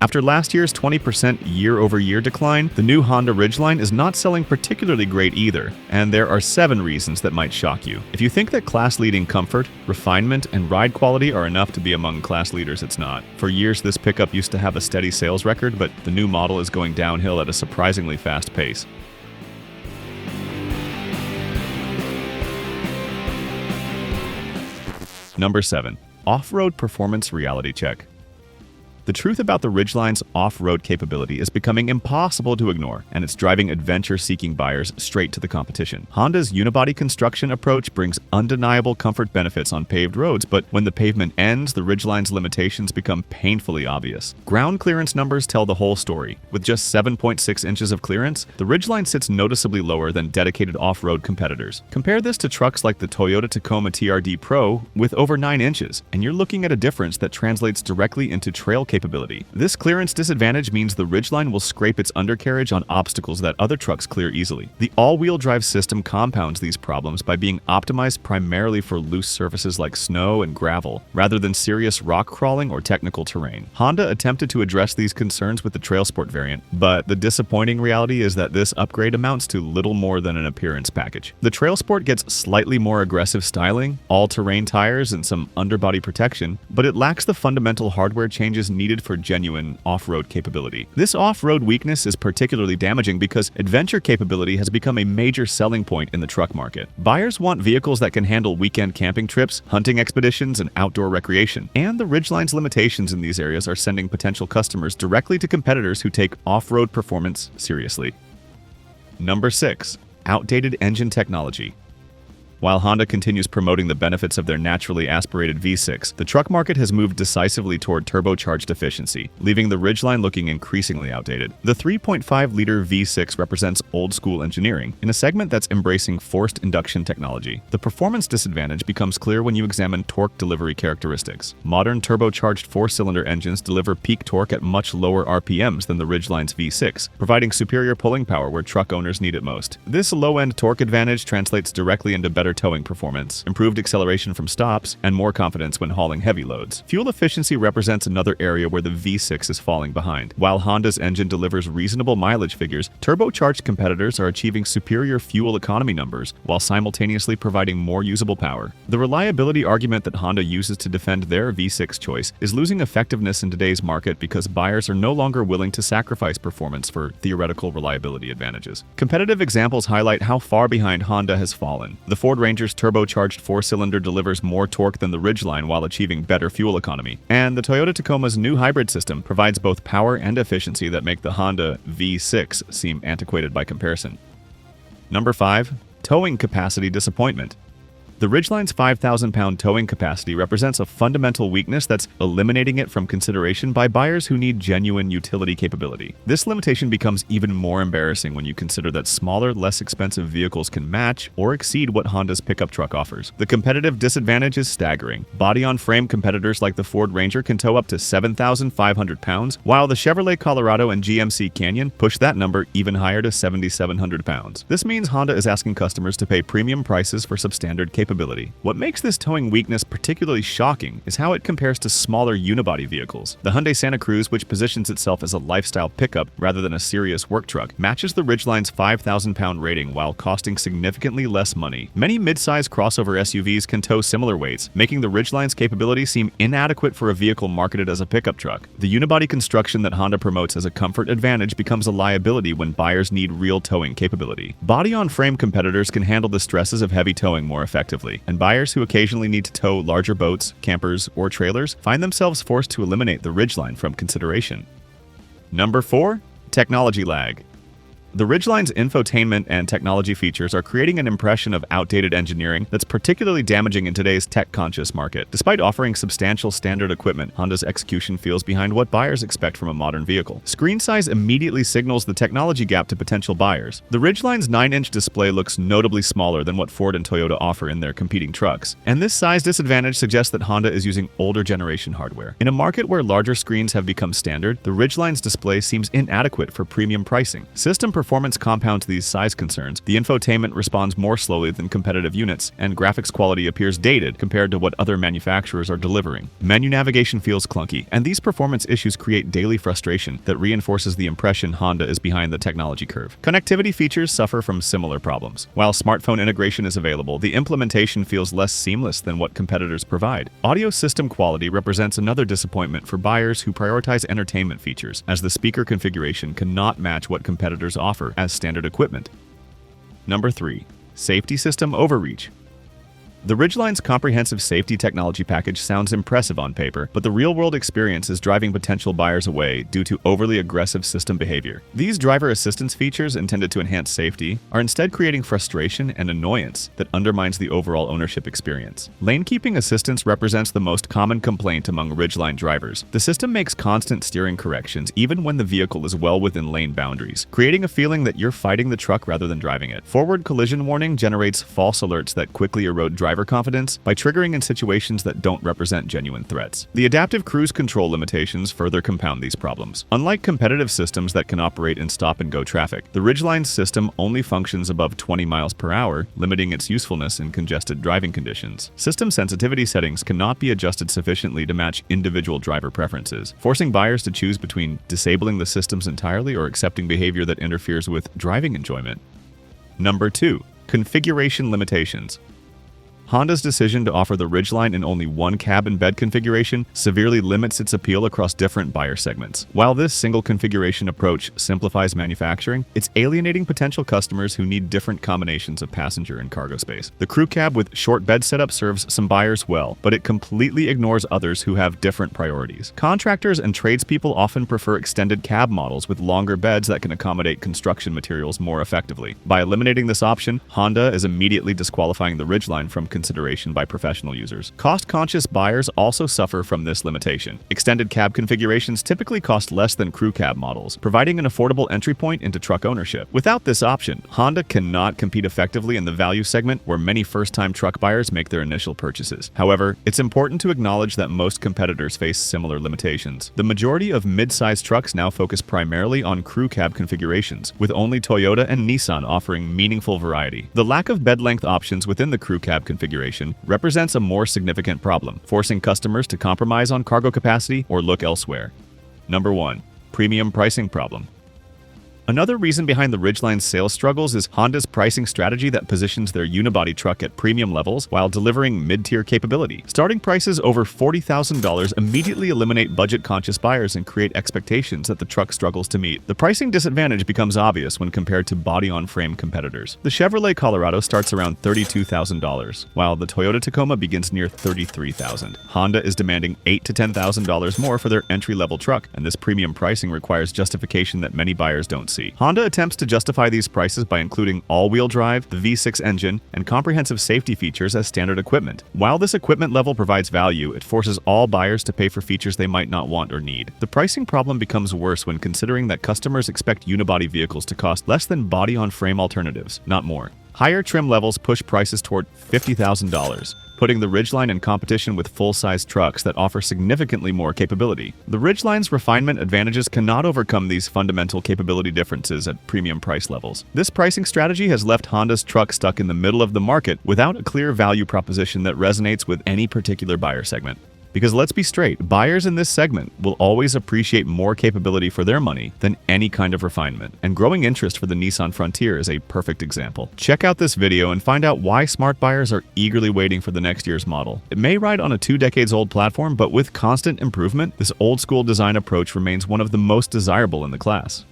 After last year's 20% year-over-year decline, the new Honda Ridgeline is not selling particularly great either, and there are 7 reasons that might shock you. If you think that class-leading comfort, refinement, and ride quality are enough to be among class leaders, it's not. For years, this pickup used to have a steady sales record, but the new model is going downhill at a surprisingly fast pace. Number 7. Off-road performance reality check. The truth about the Ridgeline's off-road capability is becoming impossible to ignore, and it's driving adventure-seeking buyers straight to the competition. Honda's unibody construction approach brings undeniable comfort benefits on paved roads, but when the pavement ends, the Ridgeline's limitations become painfully obvious. Ground clearance numbers tell the whole story. With just 7.6 inches of clearance, the Ridgeline sits noticeably lower than dedicated off-road competitors. Compare this to trucks like the Toyota Tacoma TRD Pro with over 9 inches, and you're looking at a difference that translates directly into trail capability. This clearance disadvantage means the Ridgeline will scrape its undercarriage on obstacles that other trucks clear easily. The all-wheel drive system compounds these problems by being optimized primarily for loose surfaces like snow and gravel, rather than serious rock crawling or technical terrain. Honda attempted to address these concerns with the TrailSport variant, but the disappointing reality is that this upgrade amounts to little more than an appearance package. The TrailSport gets slightly more aggressive styling, all-terrain tires, and some underbody protection, but it lacks the fundamental hardware changes needed for genuine off-road capability. This off-road weakness is particularly damaging because adventure capability has become a major selling point in the truck market. Buyers want vehicles that can handle weekend camping trips, hunting expeditions, and outdoor recreation, and the Ridgeline's limitations in these areas are sending potential customers directly to competitors who take off-road performance seriously. Number 6. Outdated engine technology. While Honda continues promoting the benefits of their naturally aspirated V6, the truck market has moved decisively toward turbocharged efficiency, leaving the Ridgeline looking increasingly outdated. The 3.5-liter V6 represents old-school engineering in a segment that's embracing forced induction technology. The performance disadvantage becomes clear when you examine torque delivery characteristics. Modern turbocharged 4-cylinder engines deliver peak torque at much lower RPMs than the Ridgeline's V6, providing superior pulling power where truck owners need it most. This low-end torque advantage translates directly into better towing performance, improved acceleration from stops, and more confidence when hauling heavy loads. Fuel efficiency represents another area where the V6 is falling behind. While Honda's engine delivers reasonable mileage figures, turbocharged competitors are achieving superior fuel economy numbers while simultaneously providing more usable power. The reliability argument that Honda uses to defend their V6 choice is losing effectiveness in today's market because buyers are no longer willing to sacrifice performance for theoretical reliability advantages. Competitive examples highlight how far behind Honda has fallen. The Ford Ranger's turbocharged 4-cylinder delivers more torque than the Ridgeline while achieving better fuel economy, and the Toyota Tacoma's new hybrid system provides both power and efficiency that make the Honda V6 seem antiquated by comparison. Number 5. Towing capacity disappointment. The Ridgeline's 5,000-pound towing capacity represents a fundamental weakness that's eliminating it from consideration by buyers who need genuine utility capability. This limitation becomes even more embarrassing when you consider that smaller, less expensive vehicles can match or exceed what Honda's pickup truck offers. The competitive disadvantage is staggering. Body-on-frame competitors like the Ford Ranger can tow up to 7,500 pounds, while the Chevrolet Colorado and GMC Canyon push that number even higher to 7,700 pounds. This means Honda is asking customers to pay premium prices for substandard capability. What makes this towing weakness particularly shocking is how it compares to smaller unibody vehicles. The Hyundai Santa Cruz, which positions itself as a lifestyle pickup rather than a serious work truck, matches the Ridgeline's 5,000-pound rating while costing significantly less money. Many mid-size crossover SUVs can tow similar weights, making the Ridgeline's capability seem inadequate for a vehicle marketed as a pickup truck. The unibody construction that Honda promotes as a comfort advantage becomes a liability when buyers need real towing capability. Body-on-frame competitors can handle the stresses of heavy towing more effectively, and buyers who occasionally need to tow larger boats, campers, or trailers find themselves forced to eliminate the Ridgeline from consideration. Number 4. Technology lag. The Ridgeline's infotainment and technology features are creating an impression of outdated engineering that's particularly damaging in today's tech-conscious market. Despite offering substantial standard equipment, Honda's execution feels behind what buyers expect from a modern vehicle. Screen size immediately signals the technology gap to potential buyers. The Ridgeline's 9-inch display looks notably smaller than what Ford and Toyota offer in their competing trucks, and this size disadvantage suggests that Honda is using older generation hardware. In a market where larger screens have become standard, the Ridgeline's display seems inadequate for premium pricing. System performance compounds these size concerns, the infotainment responds more slowly than competitive units, and graphics quality appears dated compared to what other manufacturers are delivering. Menu navigation feels clunky, and these performance issues create daily frustration that reinforces the impression Honda is behind the technology curve. Connectivity features suffer from similar problems. While smartphone integration is available, the implementation feels less seamless than what competitors provide. Audio system quality represents another disappointment for buyers who prioritize entertainment features, as the speaker configuration cannot match what competitors offer as standard equipment. Number 3. Safety system overreach. The Ridgeline's comprehensive safety technology package sounds impressive on paper, but the real-world experience is driving potential buyers away due to overly aggressive system behavior. These driver assistance features intended to enhance safety are instead creating frustration and annoyance that undermines the overall ownership experience. Lane-keeping assistance represents the most common complaint among Ridgeline drivers. The system makes constant steering corrections even when the vehicle is well within lane boundaries, creating a feeling that you're fighting the truck rather than driving it. Forward collision warning generates false alerts that quickly erode driver confidence by triggering in situations that don't represent genuine threats. The adaptive cruise control limitations further compound these problems. Unlike competitive systems that can operate in stop-and-go traffic, the Ridgeline's system only functions above 20 miles per hour, limiting its usefulness in congested driving conditions. System sensitivity settings cannot be adjusted sufficiently to match individual driver preferences, forcing buyers to choose between disabling the systems entirely or accepting behavior that interferes with driving enjoyment. Number 2. Configuration limitations. Honda's decision to offer the Ridgeline in only one cab and bed configuration severely limits its appeal across different buyer segments. While this single configuration approach simplifies manufacturing, it's alienating potential customers who need different combinations of passenger and cargo space. The crew cab with short bed setup serves some buyers well, but it completely ignores others who have different priorities. Contractors and tradespeople often prefer extended cab models with longer beds that can accommodate construction materials more effectively. By eliminating this option, Honda is immediately disqualifying the Ridgeline from consideration by professional users. Cost-conscious buyers also suffer from this limitation. Extended cab configurations typically cost less than crew cab models, providing an affordable entry point into truck ownership. Without this option, Honda cannot compete effectively in the value segment where many first-time truck buyers make their initial purchases. However, it's important to acknowledge that most competitors face similar limitations. The majority of mid-size trucks now focus primarily on crew cab configurations, with only Toyota and Nissan offering meaningful variety. The lack of bed length options within the crew cab configuration represents a more significant problem, forcing customers to compromise on cargo capacity or look elsewhere. Number 1. Premium pricing problem. Another reason behind the Ridgeline's sales struggles is Honda's pricing strategy that positions their unibody truck at premium levels while delivering mid-tier capability. Starting prices over $40,000 immediately eliminate budget-conscious buyers and create expectations that the truck struggles to meet. The pricing disadvantage becomes obvious when compared to body-on-frame competitors. The Chevrolet Colorado starts around $32,000, while the Toyota Tacoma begins near $33,000. Honda is demanding $8,000 to $10,000 more for their entry-level truck, and this premium pricing requires justification that many buyers don't see. Honda attempts to justify these prices by including all-wheel drive, the V6 engine, and comprehensive safety features as standard equipment. While this equipment level provides value, it forces all buyers to pay for features they might not want or need. The pricing problem becomes worse when considering that customers expect unibody vehicles to cost less than body-on-frame alternatives, not more. Higher trim levels push prices toward $50,000. Putting the Ridgeline in competition with full-size trucks that offer significantly more capability. The Ridgeline's refinement advantages cannot overcome these fundamental capability differences at premium price levels. This pricing strategy has left Honda's truck stuck in the middle of the market without a clear value proposition that resonates with any particular buyer segment. Because let's be straight, buyers in this segment will always appreciate more capability for their money than any kind of refinement, and growing interest for the Nissan Frontier is a perfect example. Check out this video and find out why smart buyers are eagerly waiting for the next year's model. It may ride on a 2 decades old platform, but with constant improvement, this old-school design approach remains one of the most desirable in the class.